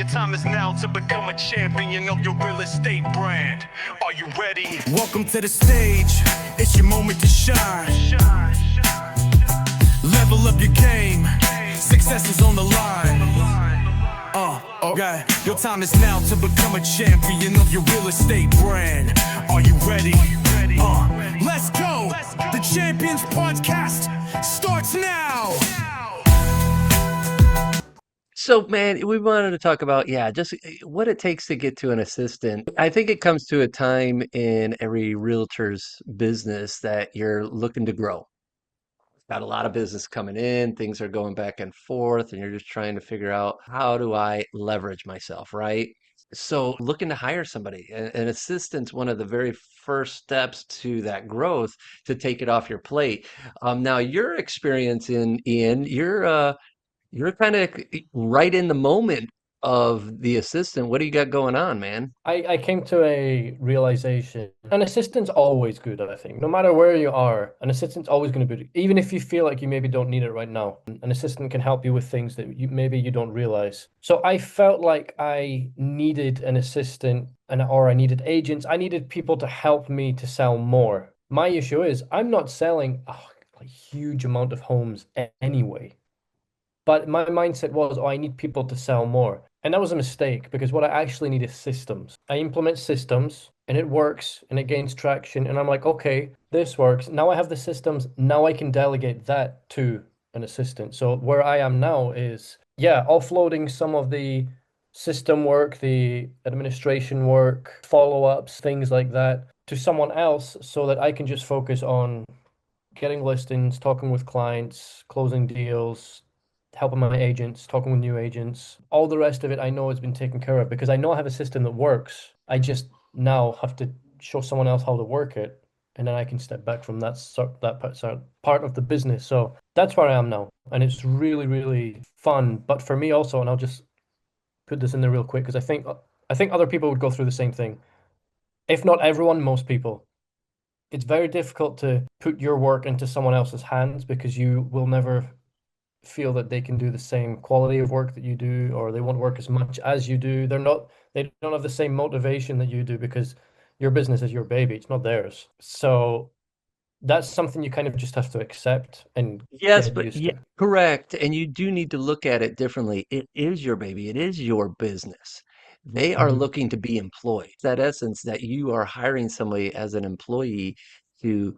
Your time is now to become a champion of your real estate brand. Are you ready? Welcome to the stage. It's your moment to shine. Level up your game. Success is on the line. Okay. Your time is now to become a champion of your real estate brand. Are you ready? Let's go. The Champions Podcast starts now. So, man, we wanted to talk about, just what it takes to get to an assistant. I think it comes to a time in every realtor's business that you're looking to grow. Got a lot of business coming in, things are going back and forth, and you're just trying to figure out how do I leverage myself, right? So, looking to hire somebody, an assistant's one of the very first steps to that growth to take it off your plate. Now, your experience in Ian, you're kind of right in the moment of the assistant. What do you got going on, man? I came to a realization. An assistant's always good, I think. No matter where you are, an assistant's always going to be, even if you feel like you maybe don't need it right now, an assistant can help you with things that maybe you don't realize. So I felt like I needed an assistant or I needed agents. I needed people to help me to sell more. My issue is I'm not selling a huge amount of homes anyway. But my mindset was, I need people to sell more. And that was a mistake because what I actually need is systems. I implement systems and it works and it gains traction. And I'm like, okay, this works. Now I have the systems. Now I can delegate that to an assistant. So where I am now is, offloading some of the system work, the administration work, follow-ups, things like that to someone else so that I can just focus on getting listings, talking with clients, closing deals, helping my agents, talking with new agents. All the rest of it I know has been taken care of because I know I have a system that works. I just now have to show someone else how to work it, and then I can step back from that part of the business. So that's where I am now, and it's really, really fun. But for me also, and I'll just put this in there real quick because I think other people would go through the same thing. If not everyone, most people. It's very difficult to put your work into someone else's hands because you will never feel that they can do the same quality of work that you do, or they won't work as much as you do. They don't have the same motivation that you do because your business is your baby, it's not theirs. So that's something you kind of just have to accept and Yes, get but used yeah, to. correct. And you do need to look at it differently. It is your baby, it is your business. They are Mhm. looking to be employed. That essence that you are hiring somebody as an employee to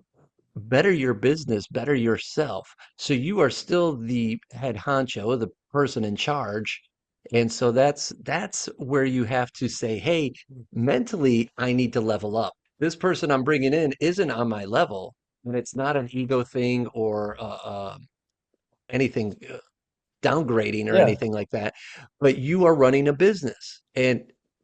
better your business, better yourself. So you are still the head honcho, the person in charge. And so that's where you have to say, hey, mentally, I need to level up. This person I'm bringing in isn't on my level, and it's not an ego thing or anything downgrading or Yeah. anything like that. But you are running a business, and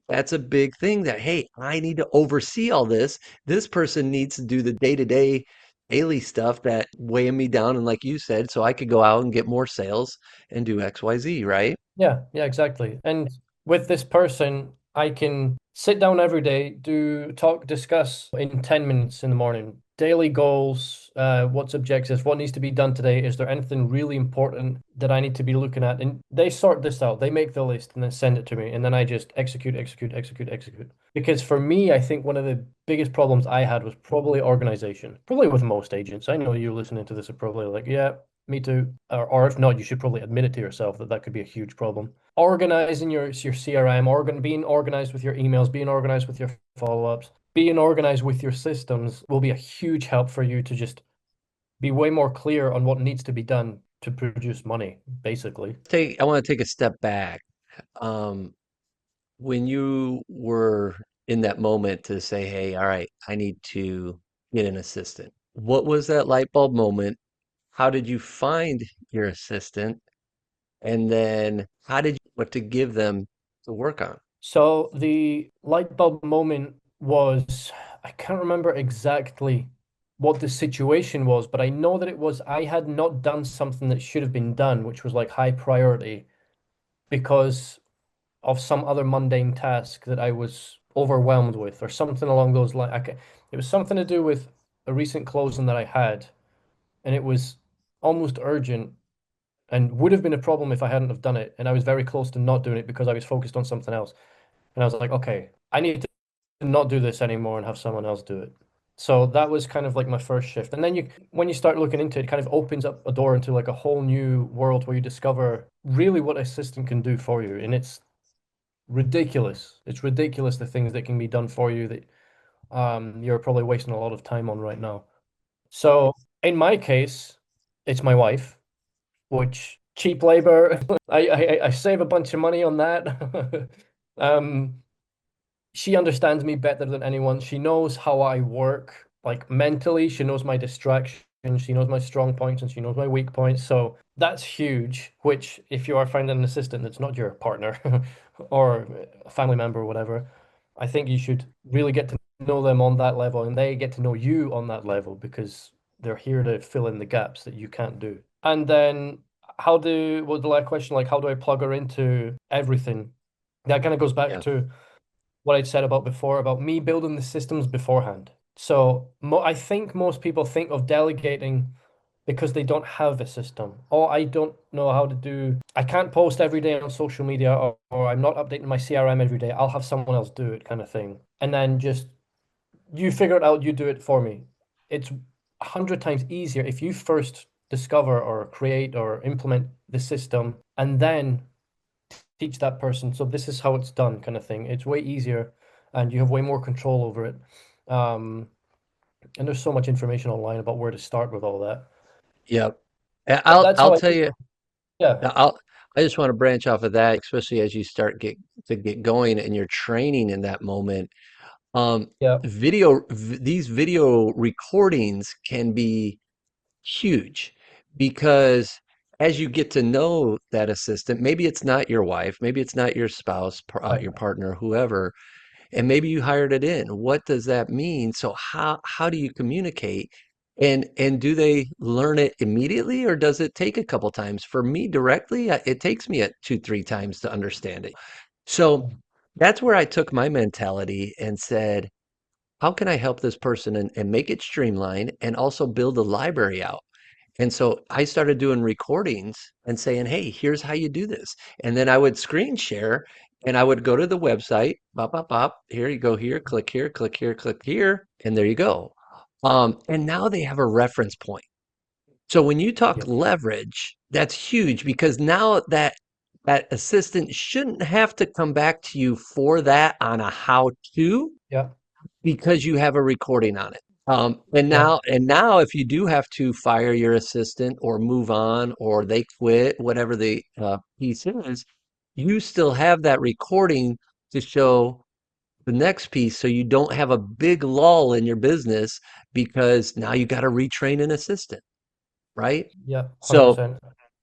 that's a big thing that, hey, I need to oversee all this. This person needs to do the day-to-day daily stuff that weighing me down. And like you said, so I could go out and get more sales and do XYZ, right? Yeah, exactly. And with this person, I can sit down every day, discuss in 10 minutes in the morning, daily goals, what's objectives, what needs to be done today. Is there anything really important that I need to be looking at? And they sort this out. They make the list and then send it to me. And then I just execute, execute, execute, execute. Because for me, I think one of the biggest problems I had was probably organization. Probably with most agents. I know you listening to this are probably like, yeah, me too. Or if not, you should probably admit it to yourself that that could be a huge problem. Organizing your CRM, being organized with your emails, being organized with your follow-ups, being organized with your systems will be a huge help for you to just be way more clear on what needs to be done to produce money, basically. I want to take a step back. Um, when you were in that moment to say, hey, all right, I need to get an assistant. What was that light bulb moment? How did you find your assistant? And then how did you what to give them to work on? So the light bulb moment was, I can't remember exactly what the situation was, but I know that it was I had not done something that should have been done, which was like high priority because of some other mundane task that I was overwhelmed with, or something along those lines. It was something to do with a recent closing that I had, and it was almost urgent. and would have been a problem if I hadn't have done it. And I was very close to not doing it because I was focused on something else. And I was like, okay, I need to not do this anymore and have someone else do it. So that was kind of like my first shift. And then when you start looking into it, it kind of opens up a door into like a whole new world where you discover really what assistant can do for you. And it's ridiculous. It's ridiculous the things that can be done for you that you're probably wasting a lot of time on right now. So in my case, it's my wife, which cheap labor. I save a bunch of money on that. um, she understands me better than anyone. She knows how I work, like mentally. She knows my distractions. She knows my strong points and she knows my weak points. So that's huge. Which, if you are finding an assistant that's not your partner or a family member or whatever, I think you should really get to know them on that level and they get to know you on that level because they're here to fill in the gaps that you can't do. And then what the last question, like, how do I plug her into everything? That kind of goes back Yeah. to what I'd said about before about me building the systems beforehand. So I think most people think of delegating because they don't have a system. Oh, I don't know how to do, I can't post every day on social media, or I'm not updating my CRM every day. I'll have someone else do it, kind of thing. And then just you figure it out, you do it for me. It's 100 times easier if you first discover or create or implement the system and then teach that person. So this is how it's done, kind of thing. It's way easier, and you have way more control over it. Um, and there's so much information online about where to start with all that. Yep. And But I'll that's how I'll I tell do it. you, Yeah, I just want to branch off of that, especially as you start get going and you're training in that moment. Um, yeah, these video recordings can be huge because as you get to know that assistant, maybe it's not your wife, maybe it's not your spouse, right, your partner, whoever, and maybe you hired it in. What does that mean? So how do you communicate? And do they learn it immediately or does it take a couple times? For me directly, it takes me at two, three times to understand it. So that's where I took my mentality and said, how can I help this person and make it streamlined and also build a library out? And so I started doing recordings and saying, hey, here's how you do this. And then I would screen share and I would go to the website, bop, bop, bop. Here you go here, click here, click here, click here, and there you go. And now they have a reference point. So when you talk yep, leverage, that's huge because now that assistant shouldn't have to come back to you for that on a how to yeah, because you have a recording on it. yeah, And now if you do have to fire your assistant or move on or they quit, whatever the piece is, you still have that recording to show the next piece so you don't have a big lull in your business because now you got to retrain an assistant, right? yeah, So 100%.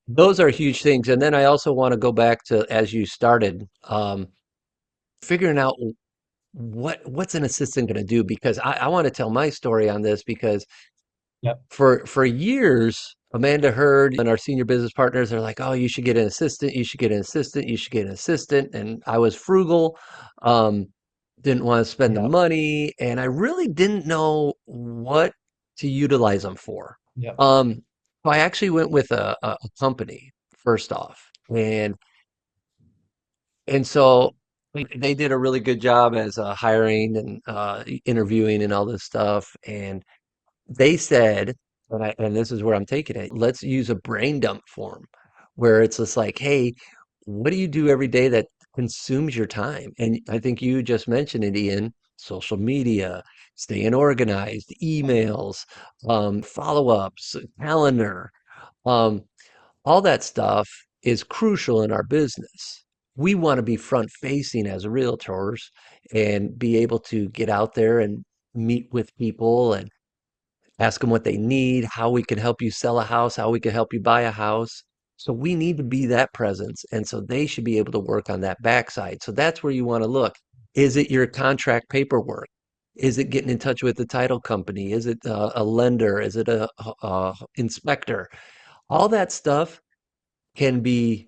those are huge things. And then I also want to go back to as you started, figuring out what's an assistant going to do because I want to tell my story on this because Yep, for years Amanda Heard and our senior business partners are like, oh, you should get an assistant, you should get an assistant, you should get an assistant. And I was frugal, um, didn't want to spend the yep, money, and I really didn't know what to utilize them for. yep, Um, so I actually went with a company first off, and so they did a really good job as hiring and interviewing and all this stuff. And they said, and this is where I'm taking it, let's use a brain dump form where it's just like, hey, what do you do every day that consumes your time? And I think you just mentioned it, Ian, social media, staying organized, emails, follow-ups, calendar. Um, all that stuff is crucial in our business. We want to be front facing as realtors and be able to get out there and meet with people and ask them what they need, how we can help you sell a house, how we can help you buy a house. So we need to be that presence. And so they should be able to work on that backside. So that's where you want to look. Is it your contract paperwork? Is it getting in touch with the title company? Is it a lender? Is it a inspector? All that stuff can be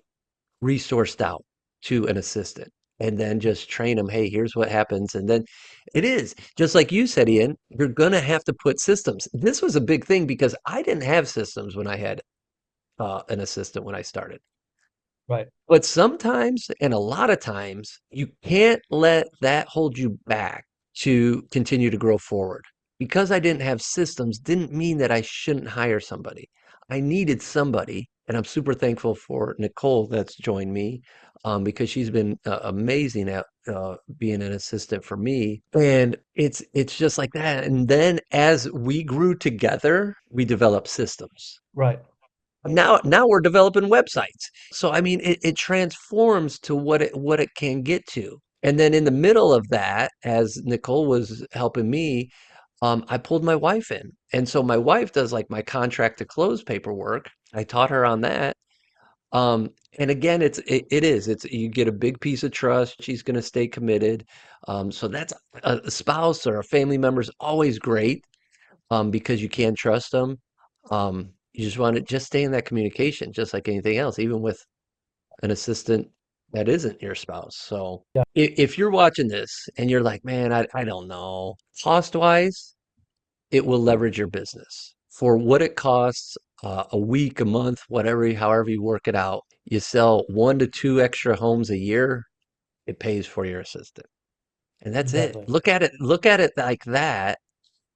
resourced out to an assistant and then just train them. Hey, here's what happens. And then it is just like you said, Ian, you're going to have to put systems. This was a big thing because I didn't have systems when I had an assistant when I started. Right. But sometimes, and a lot of times, you can't let that hold you back to continue to grow forward. Because I didn't have systems didn't mean that I shouldn't hire somebody. I needed somebody, and I'm super thankful for Nicole that's joined me, because she's been amazing at being an assistant for me. And it's just like that. And then as we grew together, we developed systems. Right. Now we're developing websites. So I mean it transforms to what it can get to. And then in the middle of that, as Nicole was helping me, I pulled my wife in. And so my wife does like my contract to close paperwork. I taught her on that. And again, it's you get a big piece of trust. She's going to stay committed. So that's a spouse or a family member is always great, because you can trust them. You just want to just stay in that communication, just like anything else, even with an assistant that isn't your spouse. So Yeah. if you're watching this and you're like, man, I don't know, cost wise, it will leverage your business for what it costs, a week, a month, whatever, however you work it out. You sell 1 to 2 extra homes a year, it pays for your assistant. And that's it. Exactly. Look at it like that.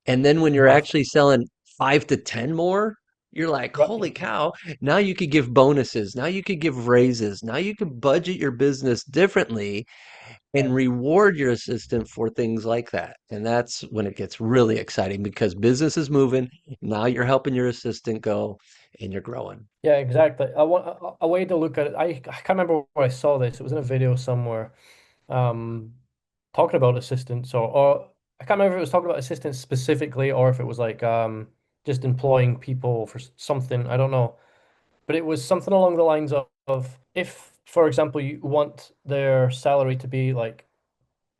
And then when you're Massive. actually selling 5 to 10 more, you're like, Right. holy cow, now you could give bonuses. Now you could give raises. Now you could budget your business differently and reward your assistant for things like that. And that's when it gets really exciting because business is moving. Now you're helping your assistant go and you're growing. Yeah, exactly. I want a way to look at it. I can't remember where I saw this. It was in a video somewhere, um, talking about assistants, or I can't remember if it was talking about assistants specifically, or if it was like just employing people for something. I don't know, but it was something along the lines of if, for example, you want their salary to be like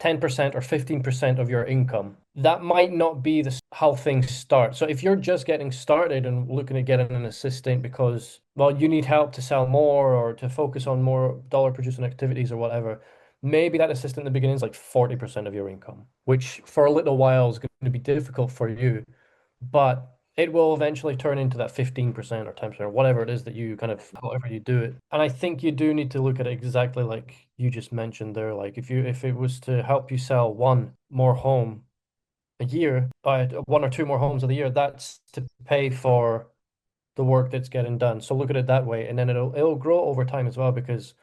10% or 15% of your income. That might not be how things start. So if you're just getting started and looking at getting an assistant because, well, you need help to sell more or to focus on more dollar producing activities or whatever, maybe that assistant in the beginning is like 40% of your income, which for a little while is going to be difficult for you, but it will eventually turn into that 15% or 10% or whatever it is that you kind of, however you do it. And I think you do need to look at it exactly like you just mentioned there. Like if it was to help you sell one more home a year, one or two more homes of the year, that's to pay for the work that's getting done. So look at it that way. And then it'll grow over time as well, because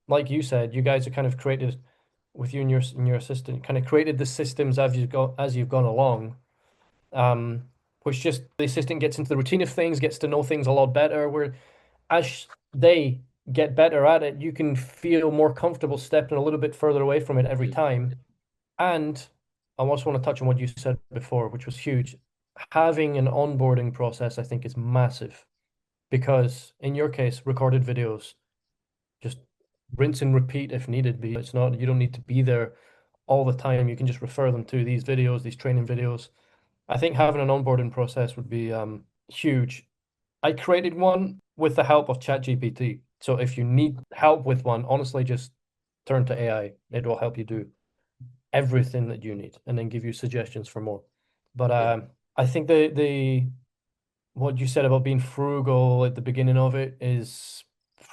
like you said, you guys have kind of created with you and your assistant, kind of created the systems as you've gone along, um, which just the assistant gets into the routine of things, gets to know things a lot better. Where as they get better at it, you can feel more comfortable stepping a little bit further away from it every Mm. time. And I also want to touch on what you said before, which was huge. Having an onboarding process, I think, is massive because in your case, recorded videos, just rinse and repeat if needed be. It's not, you don't need to be there all the time. You can just refer them to these videos, these training videos. I think having an onboarding process would be huge. I created one with the help of ChatGPT. So if you need help with one, honestly, just turn to AI. It will help you do everything that you need and then give you suggestions for more. But Yeah, I think the what you said about being frugal at the beginning of it is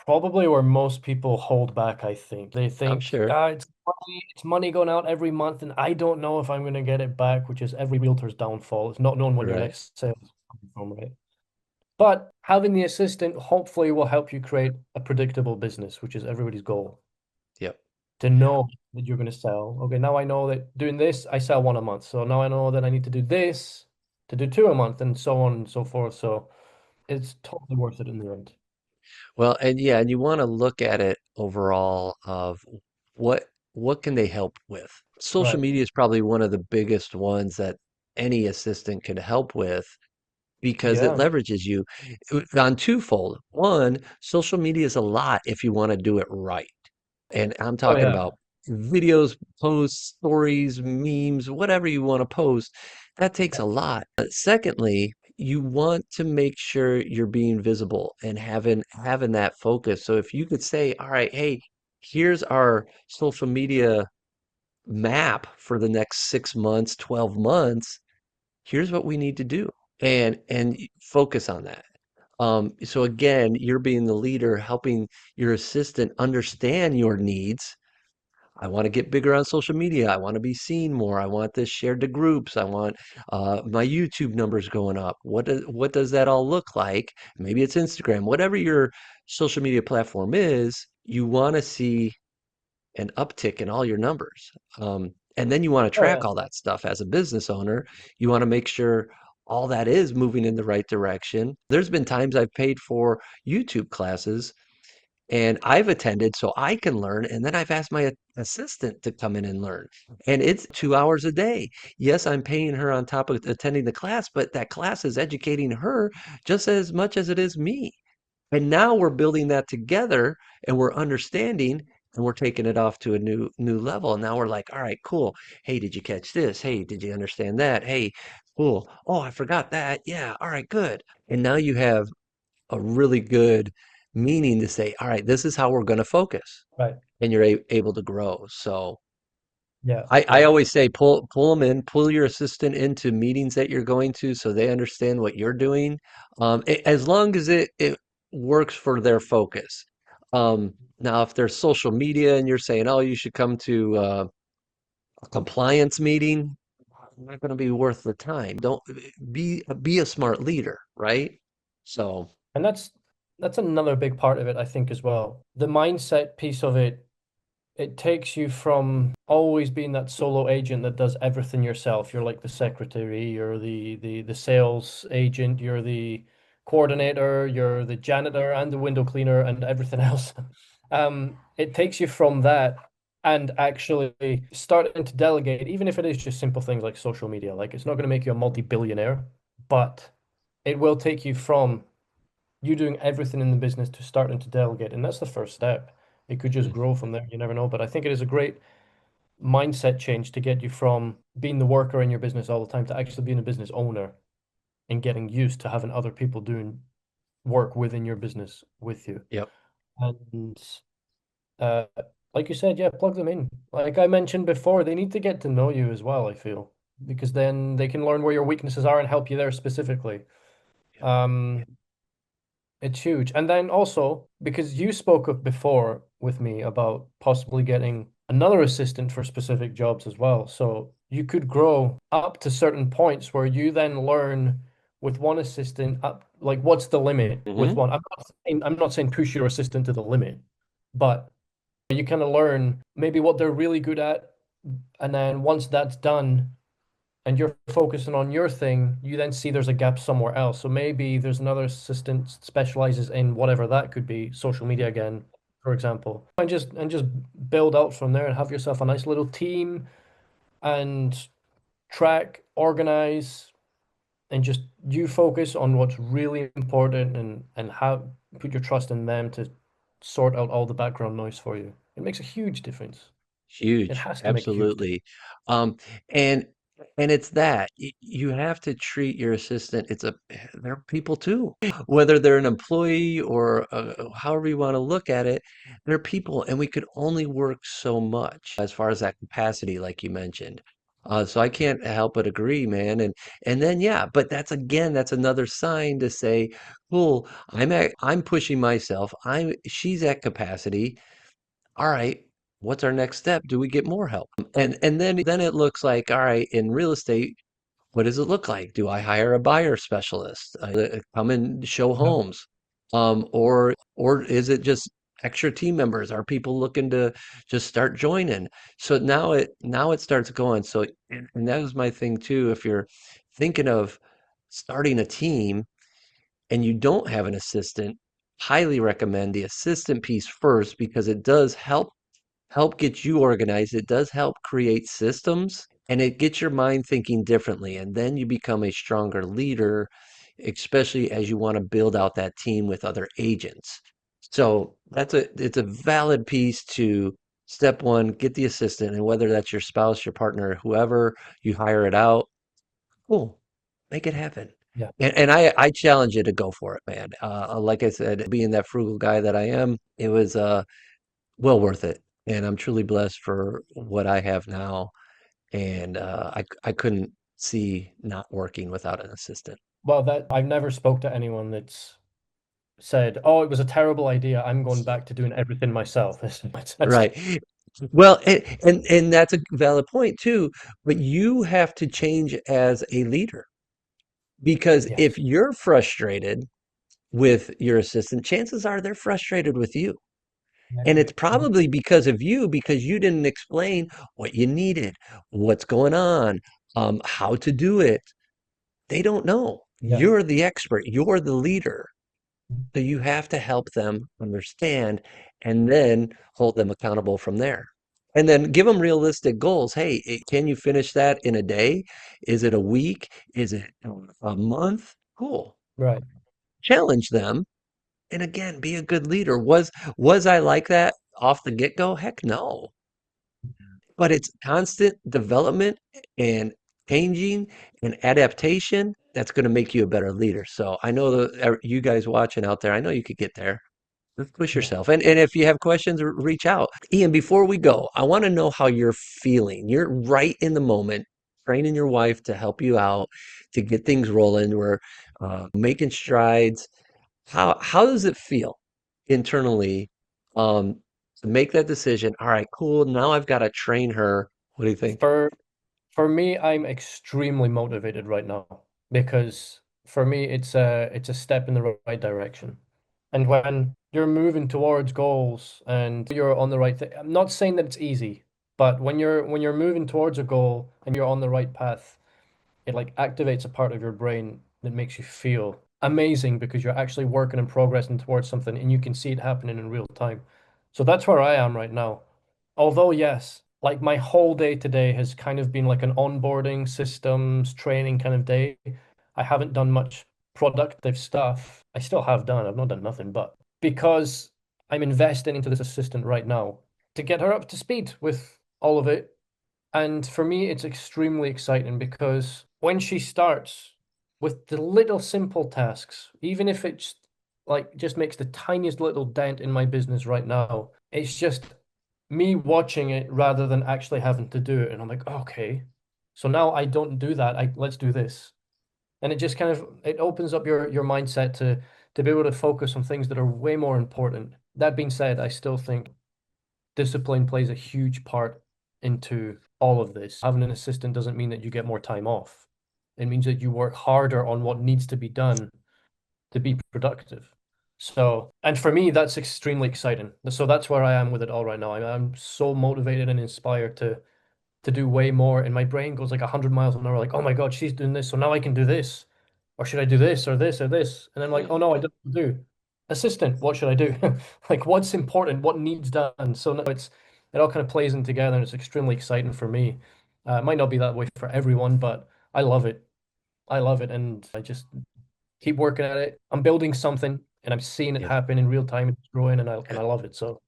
probably where most people hold back, I think. They I'm think, sure. ah, it's money going out every month, and I don't know if I'm going to get it back, which is every realtor's downfall. It's not knowing when your Right. next sale is coming from, right? But having the assistant hopefully will help you create a predictable business, which is everybody's goal, Yep. to know that you're going to sell. Okay, now I know that doing this, I sell one a month. So now I know that I need to do this to do two a month, and so on and so forth. So it's totally worth it in the end. Well, and yeah, and you want to look at it overall of what can they help with? Social Right. media is probably one of the biggest ones that any assistant could help with because it Yeah. leverages you on twofold. One, social media is a lot if you want to do it right. And I'm Oh talking yeah. about videos, posts, stories, memes, whatever you want to post. That takes a lot. Secondly, you want to make sure you're being visible and having that focus. So if you could say, all right, hey, here's our social media map for the next 6 months, 12 months. Here's what we need to do. And focus on that. So again, you're being the leader, helping your assistant understand your needs. I want to get bigger on social media. I want to be seen more. I want this shared to groups. I want my YouTube numbers going up. What does that all look like? Maybe it's Instagram. Whatever your social media platform is, you want to see an uptick in all your numbers. And then you want to Oh track yeah. all that stuff as a business owner. You want to make sure all that is moving in the right direction. There's been times I've paid for YouTube classes and I've attended so I can learn, and then I've asked my assistant to come in and learn. And it's 2 hours a day. Yes, I'm paying her on top of attending the class, but that class is educating her just as much as it is me. And now we're building that together and we're understanding and we're taking it off to a new level. And now we're like, all right, cool. Hey, did you catch this? Hey, did you understand that? Hey, cool. Oh, I forgot that. Yeah, all right, good. And now you have a really good meaning to say, all right, this is how we're going to focus. Right. And you're able to grow. So Yeah. I Yeah. always say pull them in, pull your assistant into meetings that you're going to so they understand what you're doing. As long as it works for their focus. Now, if there's social media and you're saying, oh, you should come to a compliance meeting, not going to be worth the time. Don't be a smart leader, right? So, And that's another big part of it, I think, as well. The mindset piece of it, it takes you from always being that solo agent that does everything yourself. You're like the secretary, you're the sales agent, you're the coordinator, you're the janitor and the window cleaner and everything else. It takes you from that and actually starting to delegate, even if it is just simple things like social media. Like it's not going to make you a multi-billionaire, but it will take you from you doing everything in the business to starting to delegate. And that's the first step. It could just mm, grow from there. You never know. But I think it is a great mindset change to get you from being the worker in your business all the time to actually being a business owner and getting used to having other people doing work within your business with you. yep. And uh, like you said, yeah, plug them in. Like I mentioned before, they need to get to know you as well, I feel, because then they can learn where your weaknesses are and help you there specifically. Yep. Um, It's huge. And then also, because you spoke of before with me about possibly getting another assistant for specific jobs as well. So you could grow up to certain points where you then learn with one assistant up, like what's the limit with Hmm. one. I'm not saying push your assistant to the limit, but you kind of learn maybe what they're really good at. And then once that's done, and you're focusing on your thing, you then see there's a gap somewhere else. So maybe there's another assistant specializes in whatever that could be, social media again, for example. And just build out from there and have yourself a nice little team and track, organize, and just you focus on what's really important and how put your trust in them to sort out all the background noise for you. It makes a huge difference. It Huge, has to make a huge difference. absolutely. Um, and and it's that you have to treat your assistant. They're people too, whether they're an employee or however you want to look at it, they're people, and we could only work so much as far as that capacity, like you mentioned. So I can't help but agree, man. And then yeah, but that's another sign to say, cool, I'm pushing myself. She's at capacity. All right, what's our next step? Do we get more help? And then it looks like, all right, in real estate, what does it look like? Do I hire a buyer specialist come and show Yeah. homes? Or is it just extra team members? Are people looking to just start joining? So now it starts going. So and that was my thing too. If you're thinking of starting a team and you don't have an assistant, highly recommend the assistant piece first because it does help get you organized. It does help create systems and it gets your mind thinking differently. And then you become a stronger leader, especially as you want to build out that team with other agents. So it's a valid piece to step one, get the assistant, and whether that's your spouse, your partner, whoever you hire it out, cool, make it happen. Yeah. And I challenge you to go for it, man. Like I said, being that frugal guy that I am, it was well worth it. And I'm truly blessed for what I have now. And I couldn't see not working without an assistant. Well, that I've never spoke to anyone that's said, "Oh, it was a terrible idea. I'm going back to doing everything myself." That's Right. Well, and that's a valid point too, but you have to change as a leader because if yes, you're frustrated with your assistant, chances are they're frustrated with you. And exactly. it's probably because of you, because you didn't explain what you needed, what's going on, how to do it. They don't know. Yeah, You're the expert, you're the leader. So you have to help them understand and then hold them accountable from there. And then give them realistic goals. Hey, can you finish that in a day? Is it a week? Is it a month? Cool. right. Challenge them. And again, be a good leader. Was I like that off the get-go? Heck no. But it's constant development and changing and adaptation that's going to make you a better leader. So I know that you guys watching out there, I know you could get there. Just push Yeah. yourself. And if you have questions, reach out. Ian, before we go, I want to know how you're feeling. You're right in the moment, training your wife to help you out, to get things rolling. We're making strides. How does it feel internally to make that decision? All right, cool. Now I've got to train her. What do you think? For for me, I'm extremely motivated right now because for me, it's a step in the right direction. And when you're moving towards goals and you're on the right thing, I'm not saying that it's easy, but when you're moving towards a goal and you're on the right path, it like activates a part of your brain that makes you feel amazing because you're actually working and progressing towards something and you can see it happening in real time. So that's where I am right now. Although, yes, like my whole day today has kind of been like an onboarding systems training kind of day. I haven't done much productive stuff. I still have done, I've not done nothing, but because I'm investing into this assistant right now to get her up to speed with all of it, and for me, it's extremely exciting because when she starts with the little simple tasks, even if it's like just makes the tiniest little dent in my business right now, it's just me watching it rather than actually having to do it. And I'm like, okay, so now I don't do that. Let's do this. And it just kind of it opens up your mindset to be able to focus on things that are way more important. That being said, I still think discipline plays a huge part into all of this. Having an assistant doesn't mean that you get more time off. It means that you work harder on what needs to be done to be productive. So, and for me, that's extremely exciting. So that's where I am with it all right now. I'm so motivated and inspired to do way more. And my brain goes like 100 miles an hour, like, oh my God, she's doing this. So now I can do this. Or should I do this or this or this? And then like, oh no, I don't do. Assistant, what should I do? Like what's important, what needs done. So now it all kind of plays in together and it's extremely exciting for me. It might not be that way for everyone, but I love it. I love it. And I just keep working at it. I'm building something and I'm seeing it Yeah, happen in real time. It's growing and I yeah, love it. So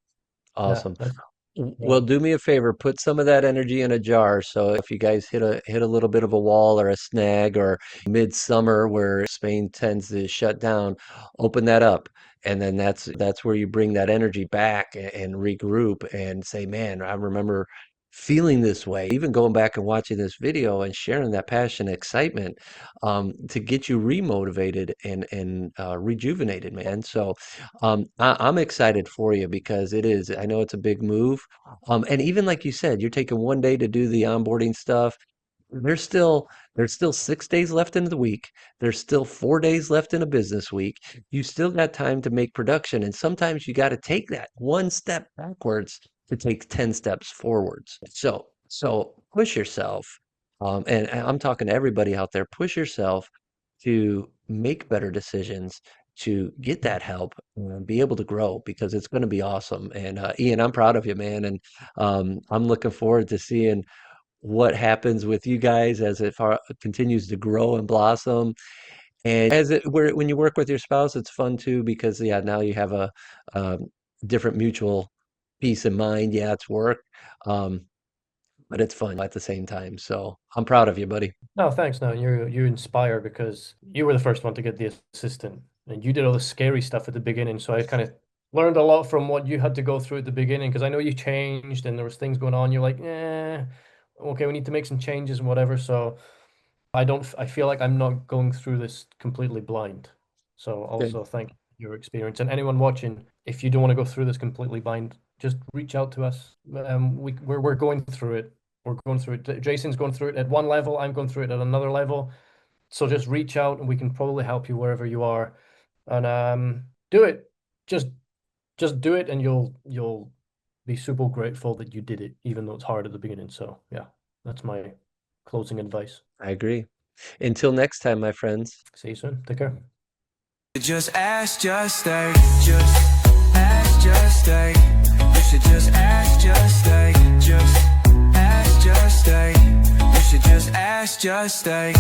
yeah, awesome. that's yeah. Well, do me a favor, put some of that energy in a jar. So if you guys hit a little bit of a wall or a snag or midsummer where Spain tends to shut down, open that up. And then that's where you bring that energy back and regroup and say, man, I remember feeling this way. Even going back and watching this video and sharing that passion, excitement, to get you remotivated and rejuvenated, man. So I'm excited for you because it is. I know it's a big move. And even like you said, you're taking one day to do the onboarding stuff. There's still there's still 6 days left in the week. There's still 4 days left in a business week. You still got time to make production, and sometimes you got to take that one step backwards to take 10 steps forwards. So push yourself. And I'm talking to everybody out there, push yourself to make better decisions, to get that help, and be able to grow because it's going to be awesome. And Ian, I'm proud of you, man. And I'm looking forward to seeing what happens with you guys as it continues to grow and blossom. And when you work with your spouse, it's fun too because yeah, now you have a different mutual peace of mind. Yeah, it's work, um, but it's fun at the same time. So I'm proud of you, buddy. No, thanks. No, you inspire because you were the first one to get the assistant, and you did all the scary stuff at the beginning. So I kind of learned a lot from what you had to go through at the beginning because I know you changed and there was things going on. You're like, okay, we need to make some changes and whatever. So I don't. I feel like I'm not going through this completely blind. So Good. also thank you your experience. And anyone watching, if you don't want to go through this completely blind, just reach out to us. We're going through it. We're going through it. Jason's going through it at one level. I'm going through it at another level. So just reach out, and we can probably help you wherever you are. And do it. Just do it, and you'll be super grateful that you did it, even though it's hard at the beginning. So yeah, that's my closing advice. I agree. Until next time, my friends. See you soon. Take care. Just ask, just stay. Just ask, just stay. You should just ask, just stay. Just ask, just stay. You should just ask, just stay.